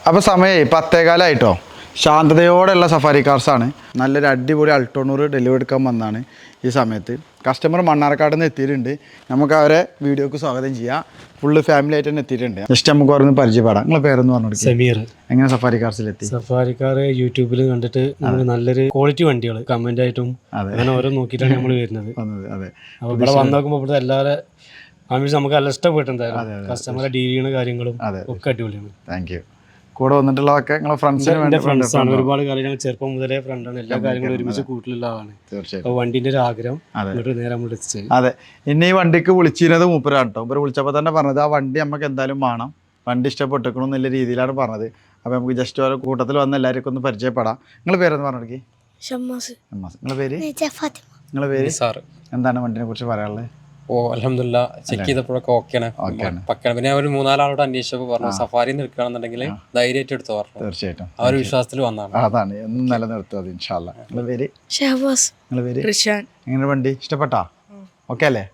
അപ്പോൾ സമയം 10:15 ശാന്തതയോടെയുള്ള സഫാരി കാർസാണ്. നല്ലൊരു അടിപൊളി അൾട്ടോണൂർ ഡെലിവറി എടുക്കാൻ വന്നതാണ് ഈ സമയത്ത്. കസ്റ്റമർ മണ്ണാർക്കാട് നിന്ന് എത്തിയിട്ടുണ്ട്. നമുക്ക് അവരെ വീഡിയോക്ക് സ്വാഗതം ചെയ്യാം. ഫുള്ള് ഫാമിലി ആയിട്ട് തന്നെ എത്തിയിട്ടുണ്ട്. ജസ്റ്റ് നമുക്ക് പറഞ്ഞ് പരിചയപ്പെടാം. നിങ്ങളെ പേരെന്ന് പറഞ്ഞു സമീർ. എങ്ങനെ സഫാരി കാർസിലെത്തി? സഫാരി കാർ യൂട്യൂബിൽ കണ്ടിട്ട് നല്ലൊരു ക്വാളിറ്റി വണ്ടികൾ കമന്റ് ആയിട്ടും അങ്ങനെ ഓരോ നോക്കിയിട്ടാണ് നമ്മൾ വരുന്നത്. അതെ. അപ്പോൾ ഇവിടെ വന്ന് നോക്കുമ്പോൾ ഇവിടുത്തെ എല്ലാവരും നമുക്ക് നല്ല ഇഷ്ടപ്പെട്ടിട്ടുണ്ടായിരുന്നു. കസ്റ്റമറെ ഡീൽ ചെയ്യുന്ന കാര്യങ്ങളും ഒക്കെ അടിപൊളിയാണ്. Thank you. കൂടെ വന്നിട്ടുള്ളതൊക്കെ നിങ്ങളെ ഫ്രണ്ട്സിന് ഫ്രണ്ട്സാണ്. ഒരുപാട് കാര്യം ഞങ്ങൾ ചെറുപ്പം മുതലേ ഫ്രണ്ടാണ്. എല്ലാ കാര്യങ്ങളും ഒരുമിച്ച് കൂട്ടിലുള്ള ആളാണ്. തീർച്ചയായും വണ്ടിന്റെ ഒരു ആഗ്രഹം നേരെ നമ്മൾ എത്തിച്ചത്. അതെ. ഇനി ഈ വണ്ടിക്ക് വിളിച്ചിരുന്നത് മൂപ്പരാണ് കേട്ടോ. മൂപ്പര് വിളിച്ചപ്പോൾ തന്നെ പറഞ്ഞത് ആ വണ്ടി നമുക്ക് എന്തായാലും വേണം, വണ്ടി ഇഷ്ടപ്പെട്ടിരിക്കണം എന്നുള്ള രീതിയിലാണ് പറഞ്ഞത്. അപ്പോൾ നമുക്ക് ജസ്റ്റ് ഓരോ കൂട്ടത്തിൽ വന്ന് എല്ലാവർക്കും ഒന്ന് പരിചയപ്പെടാം. നിങ്ങളെ പേരെന്ന് പറഞ്ഞിടക്കി? ഷമ്മാസ്. നിങ്ങളെ പേര്? നിങ്ങളെ പേര്? എന്താണ് വണ്ടിനെ കുറിച്ച് പറയാനുള്ളത്? അൽഹംദുലില്ലാ ചെക്ക് ചെയ്തപ്പോഴൊക്കെ ഓക്കെയാണ്. പിന്നെ ഒരു 3-4 ആളോട് അന്വേഷിച്ചപ്പോൾ പറഞ്ഞു സഫാരി നിൽക്കുകയാണെന്നുണ്ടെങ്കിൽ ധൈര്യമായിട്ട് എടുത്തു പറഞ്ഞു. തീർച്ചയായിട്ടും ആ ഒരു വിശ്വാസത്തിൽ വന്നതാണ്. അതാണ് എന്നും നിലനിർത്തും അത് ഇൻഷാ അല്ലാ. നിങ്ങളുടെ പേര്? ഷഹബാസ്. നിങ്ങളുടെ പേര്? റിഷാൻ. എങ്ങനെ വണ്ടി ഇഷ്ടപ്പെട്ടാ? ഓക്കെ അല്ലേ?